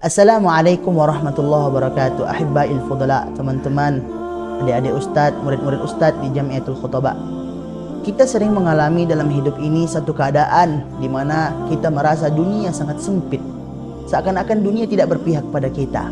Assalamualaikum warahmatullahi wabarakatuh. Ahibba'il fudala, teman-teman, adik-adik ustadz, murid-murid ustadz di Jamiatul Khutbah. Kita sering mengalami dalam hidup ini satu keadaan di mana kita merasa dunia sangat sempit. Seakan-akan dunia tidak berpihak pada kita.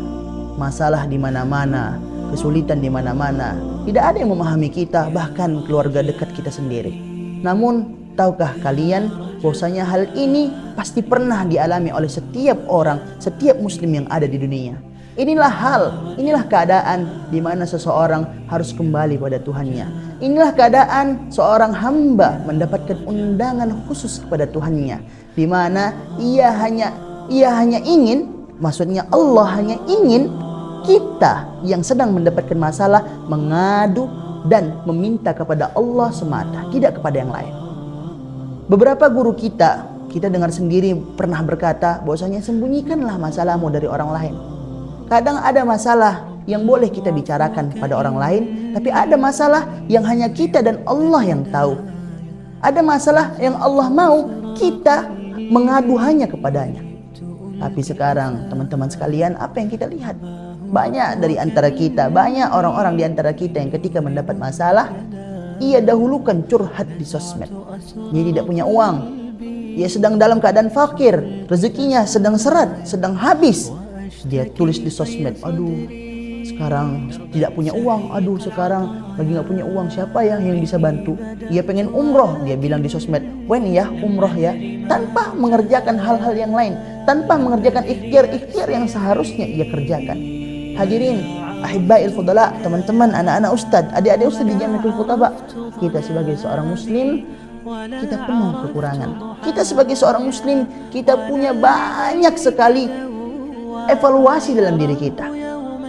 Masalah di mana-mana, kesulitan di mana-mana. Tidak ada yang memahami kita, bahkan keluarga dekat kita sendiri. Namun, tahukah kalian bahwasanya hal ini pasti pernah dialami oleh setiap orang, setiap muslim yang ada di dunia. Inilah keadaan di mana seseorang harus kembali pada Tuhannya. Inilah keadaan seorang hamba mendapatkan undangan khusus kepada Tuhannya, di mana ia hanya ingin, maksudnya Allah hanya ingin kita yang sedang mendapatkan masalah mengadu dan meminta kepada Allah semata, tidak kepada yang lain. Beberapa guru kita dengar sendiri pernah berkata bahwasanya sembunyikanlah masalahmu dari orang lain. Kadang ada masalah yang boleh kita bicarakan pada orang lain, tapi ada masalah yang hanya kita dan Allah yang tahu. Ada masalah yang Allah mau kita mengadu hanya kepadanya. Tapi sekarang teman-teman sekalian, apa yang kita lihat? Banyak dari antara kita, banyak orang-orang di antara kita yang ketika mendapat masalah, ia dahulukan curhat di sosmed. Dia tidak punya uang, ia sedang dalam keadaan fakir, rezekinya sedang seret, sedang habis. Dia tulis di sosmed, aduh sekarang tidak punya uang, aduh sekarang lagi gak punya uang, siapa ya yang bisa bantu? Ia pengen umroh, dia bilang di sosmed, when ya umroh ya, tanpa mengerjakan hal-hal yang lain, tanpa mengerjakan ikhtiar-ikhtiar yang seharusnya ia kerjakan. Hadirin Ahibba'il fudala, teman-teman, anak-anak ustadz, adik-adik ustadz di Jamiatul Khutbah, kita sebagai seorang muslim, kita penuh kekurangan. Kita sebagai seorang muslim, kita punya banyak sekali evaluasi dalam diri kita,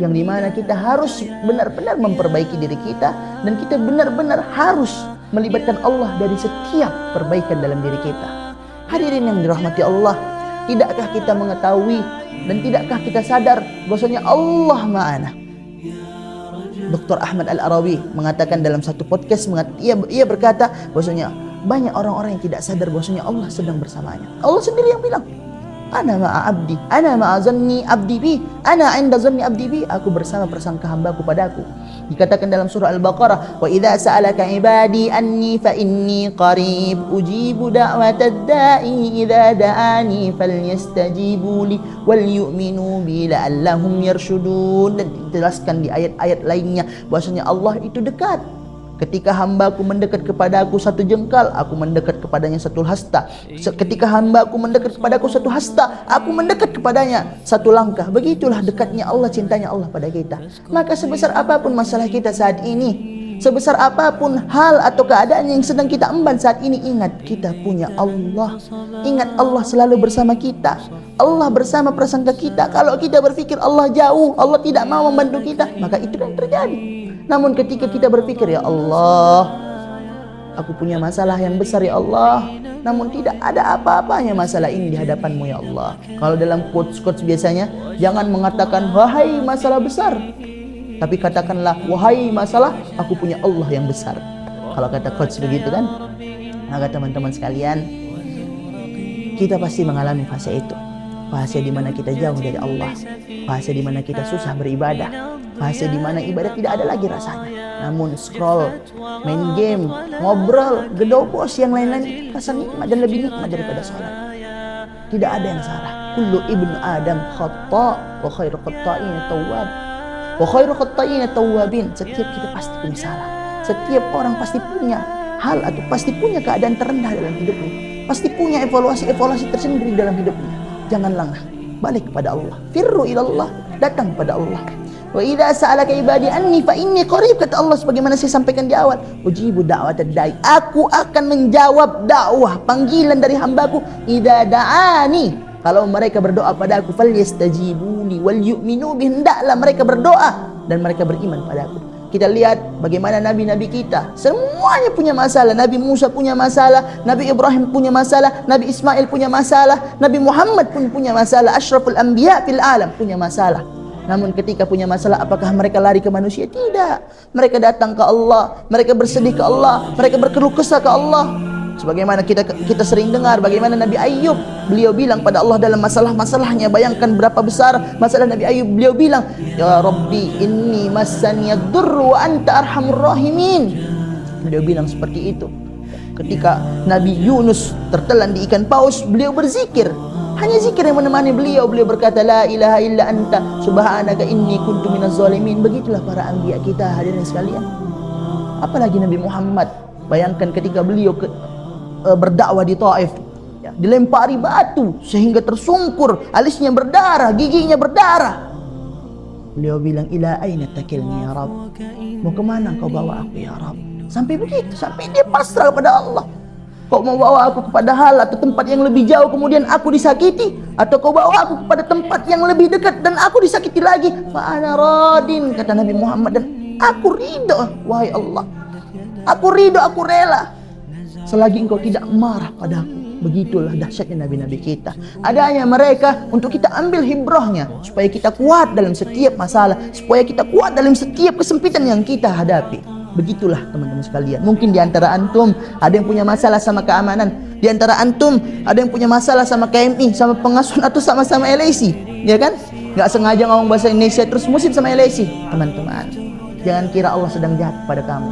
yang dimana kita harus benar-benar memperbaiki diri kita, dan kita benar-benar harus melibatkan Allah dari setiap perbaikan dalam diri kita. Hadirin yang dirahmati Allah, tidakkah kita mengetahui dan tidakkah kita sadar bahwasanya Allah Ma'ana? Dr. Ahmad Al-Arawi mengatakan dalam satu podcast, ia berkata bahwasanya banyak orang-orang yang tidak sadar bahwasanya Allah sedang bersamanya. Allah sendiri yang bilang, ana ma'a abdi, ana ma'a zanni abdi bi, ana 'inda zanni abdi bi, aku bersama prasangka hambaku padaku. Dikatakan dalam surah Al-Baqarah, wa idza sa'alaka ibadi anni fa inni qarib ujibu da'watad da'i idza da'ani falyastajibu li wal yu'minu bi la'allahum yarshudun. Dan dijelaskan di ayat-ayat lainnya bahwasanya Allah itu dekat. Ketika hambaku mendekat kepadaku satu jengkal, aku mendekat kepadanya satu hasta. Ketika hambaku mendekat kepadaku satu hasta, aku mendekat kepadanya satu langkah. Begitulah dekatnya Allah, cintanya Allah pada kita. Maka sebesar apapun masalah kita saat ini, sebesar apapun hal atau keadaan yang sedang kita emban saat ini, ingat kita punya Allah. Ingat Allah selalu bersama kita. Allah bersama prasangka kita. Kalau kita berpikir Allah jauh, Allah tidak mau membantu kita, maka itu yang terjadi. Namun ketika kita berpikir, ya Allah, aku punya masalah yang besar ya Allah, namun tidak ada apa-apanya masalah ini di hadapan-Mu ya Allah. Kalau dalam quotes biasanya, jangan mengatakan wahai masalah besar, tapi katakanlah wahai masalah, aku punya Allah yang besar. Kalau kata quotes begitu kan, maka teman-teman sekalian, kita pasti mengalami fase itu. Fase di mana kita jauh dari Allah, fase di mana kita susah beribadah, fase di mana ibadah tidak ada lagi rasanya. Namun scroll, main game, ngobrol, gedobos yang lain-lain itu rasa nikmat dan lebih nikmat daripada sholat. Tidak ada yang salah. Kullu ibnu Adam khata wa khairu khatta'in tawwab. Wa khairu khatta'in tawwabin. Setiap kita pasti punya salah. Setiap orang pasti punya hal atau pasti punya keadaan terendah dalam hidupnya. Pasti punya evaluasi tersendiri dalam hidupnya. Jangan lengah, balik kepada Allah. Firru ilallah, datang kepada Allah. Wa idza sa'alaka ibadi anni fa inni qarib, kata Allah sebagaimana saya sampaikan di awal, ujibu da'watad da'i, aku akan menjawab dakwah panggilan dari hambaku idza da'ani, kalau mereka berdoa padaku, falyastajibu li wal yu'minu bi, hendaklah mereka berdoa dan mereka beriman padaku. Kita lihat bagaimana nabi-nabi kita semuanya punya masalah. Nabi Musa punya masalah, Nabi Ibrahim punya masalah, Nabi Ismail punya masalah, Nabi Muhammad pun punya masalah, Ashraful Anbiya fil alam punya masalah. Namun ketika punya masalah, apakah mereka lari ke manusia? Tidak. Mereka datang ke Allah, mereka bersedih ke Allah, mereka berkeluh kesah ke Allah. Sebagaimana kita sering dengar bagaimana Nabi Ayub, beliau bilang pada Allah dalam masalah-masalahnya. Bayangkan berapa besar masalah Nabi Ayub. Beliau bilang, ya Rabbi inni massaniyad durru wa anta arhamur rahimin. Beliau bilang seperti itu. Ketika Nabi Yunus tertelan di ikan paus, beliau berzikir. Hanya zikir yang menemani beliau. Beliau berkata, la ilaha illa anta subhanaka inni kuntu minaz zalimin. Begitulah para anbiya kita, hadirin sekalian. Apalagi Nabi Muhammad. Bayangkan ketika beliau berdakwah di Taif, ya, dilempari batu sehingga tersungkur, alisnya berdarah, giginya berdarah. Beliau bilang, ila aina takilni ya Rabb, mau kemana kau bawa aku ya Rabb? Sampai begitu, sampai dia pasrah kepada Allah. Kau mau bawa aku kepada hal atau tempat yang lebih jauh kemudian aku disakiti, atau kau bawa aku kepada tempat yang lebih dekat dan aku disakiti lagi, fa ana radin, kata Nabi Muhammad, dan aku ridho wahai Allah, aku ridho, aku rela selagi engkau tidak marah padaku. Begitulah dahsyatnya nabi-nabi kita. Adanya mereka untuk kita ambil hibrahnya, supaya kita kuat dalam setiap masalah, supaya kita kuat dalam setiap kesempitan yang kita hadapi. Begitulah teman-teman sekalian. Mungkin di antara antum ada yang punya masalah sama keamanan, di antara antum ada yang punya masalah sama KMI, sama pengasuhan, atau sama-sama LIC, ya kan? Nggak sengaja ngomong bahasa Indonesia terus musim sama LIC. Teman-teman, jangan kira Allah sedang jahat pada kamu.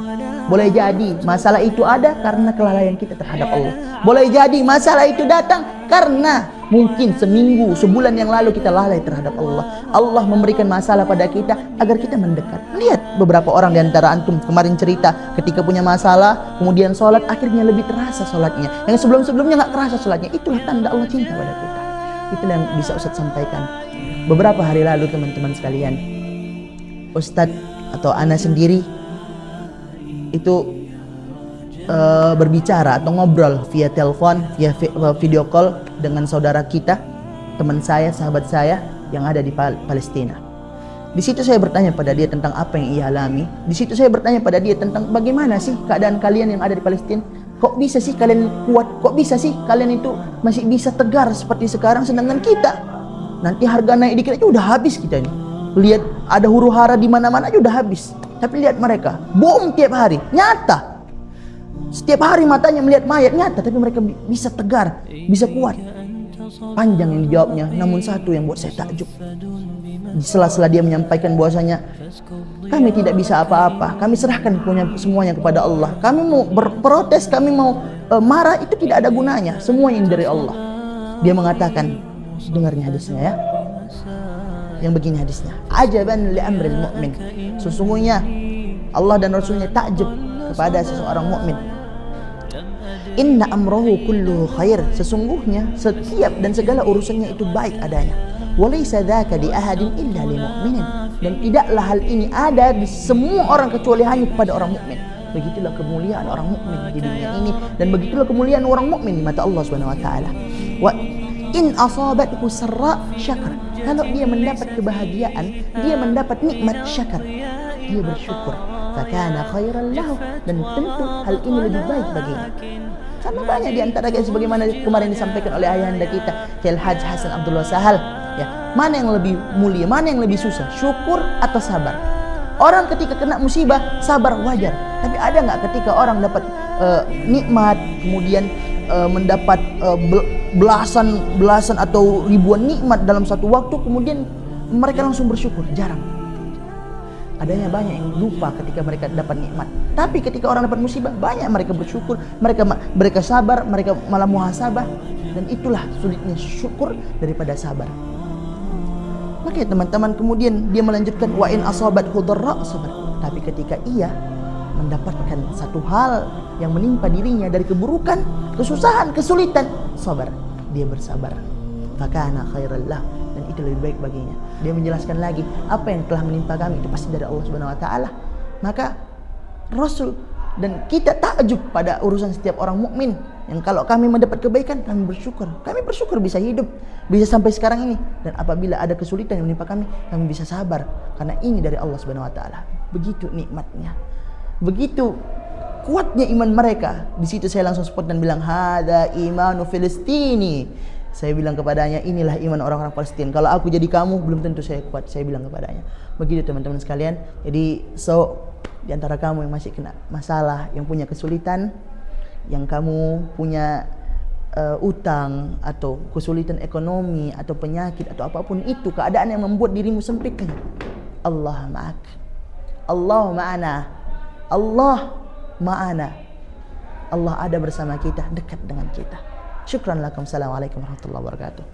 Boleh jadi masalah itu ada karena kelalaian kita terhadap Allah. Boleh jadi masalah itu datang karena mungkin seminggu, sebulan yang lalu kita lalai terhadap Allah. Allah memberikan masalah pada kita agar kita mendekat. Lihat beberapa orang di antara antum kemarin cerita, ketika punya masalah, kemudian sholat, akhirnya lebih terasa sholatnya. Yang sebelum-sebelumnya nggak terasa sholatnya. Itulah tanda Allah cinta pada kita. Itulah yang bisa Ustaz sampaikan. Beberapa hari lalu teman-teman sekalian, Ustaz atau ana sendiri itu berbicara atau ngobrol via telepon, via video call dengan saudara kita, teman saya, sahabat saya yang ada di Palestina. Di situ saya bertanya pada dia tentang apa yang ia alami. Di situ saya bertanya pada dia tentang bagaimana sih keadaan kalian yang ada di Palestina. Kok bisa sih kalian kuat? Kok bisa sih kalian itu masih bisa tegar seperti sekarang, sedangkan kita nanti harga naik dikit aja udah habis kita ini. Lihat ada huru hara di mana-mana aja udah habis. Tapi lihat mereka, bom tiap hari, nyata. Setiap hari matanya melihat mayat, nyata. Tapi mereka bisa tegar, bisa kuat. Panjang yang dijawabnya, namun satu yang buat saya takjub. Di sela-sela dia menyampaikan bahwasanya kami tidak bisa apa-apa, kami serahkan semuanya kepada Allah. Kami mau berprotes, kami mau marah, itu tidak ada gunanya. Semuanya dari Allah. Dia mengatakan, dengarnya hadisnya ya, yang begini hadisnya, ajaban li amril mu'min, sesungguhnya Allah dan Rasulnya takjub kepada seseorang mukmin. Inna amrohu kullu khair, sesungguhnya setiap dan segala urusannya itu baik adanya. Walaysa dzaka di ahadin illa li mu'minin, dan tidaklah hal ini ada di semua orang kecuali hanya kepada orang mukmin. Begitulah kemuliaan orang mukmin di dunia ini, dan begitulah kemuliaan orang mukmin di mata Allah Subhanahu wa taala. Wa in asabathu sarra syakar, kalau dia mendapat kebahagiaan, dia mendapat nikmat, syakar, dia bersyukur, fakana khairan lahu, dan tentu hal ini lebih baik baginya. Sama banyak di antara kita sebagaimana kemarin disampaikan oleh ayahanda kita Syekh Haji Hasan Abdullah Sahal, ya, mana yang lebih mulia, mana yang lebih susah, syukur atau sabar? Orang ketika kena musibah sabar wajar, tapi ada nggak ketika orang dapat nikmat, kemudian mendapat belasan atau ribuan nikmat dalam satu waktu, kemudian mereka langsung bersyukur? Jarang. Adanya banyak yang lupa ketika mereka dapat nikmat. Tapi ketika orang dapat musibah, banyak mereka bersyukur, mereka sabar, mereka malah muhasabah. Dan itulah sulitnya syukur daripada sabar. Maka teman-teman, kemudian dia melanjutkan, wa in asabathu dharra sabar. Tapi ketika ia mendapatkan satu hal yang menimpa dirinya dari keburukan, kesusahan, kesulitan, sabar, dia bersabar. Fakana khairal lah, dan itu lebih baik baginya. Dia menjelaskan lagi, apa yang telah menimpa kami itu pasti dari Allah Subhanahu wa taala. Maka Rasul dan kita takjub pada urusan setiap orang mukmin yang kalau kami mendapat kebaikan, kami bersyukur. Kami bersyukur bisa hidup, bisa sampai sekarang ini. Dan apabila ada kesulitan yang menimpa kami bisa sabar karena ini dari Allah Subhanahu wa taala. Begitu nikmatnya. Begitu kuatnya iman mereka. Di situ saya langsung support dan bilang, hada imanu Filistini. Saya bilang kepadanya, inilah iman orang-orang Palestina. Kalau aku jadi kamu, belum tentu saya kuat. Saya bilang kepadanya. Begitu teman-teman sekalian. Jadi di antara kamu yang masih kena masalah, yang punya kesulitan, yang kamu punya utang atau kesulitan ekonomi atau penyakit atau apapun itu, keadaan yang membuat dirimu sempit, Allah ma'ak, Allah ma'ana, Allah ma'ana, Allah ada bersama kita, dekat dengan kita. Syukran lakum. Assalamualaikum warahmatullahi wabarakatuh.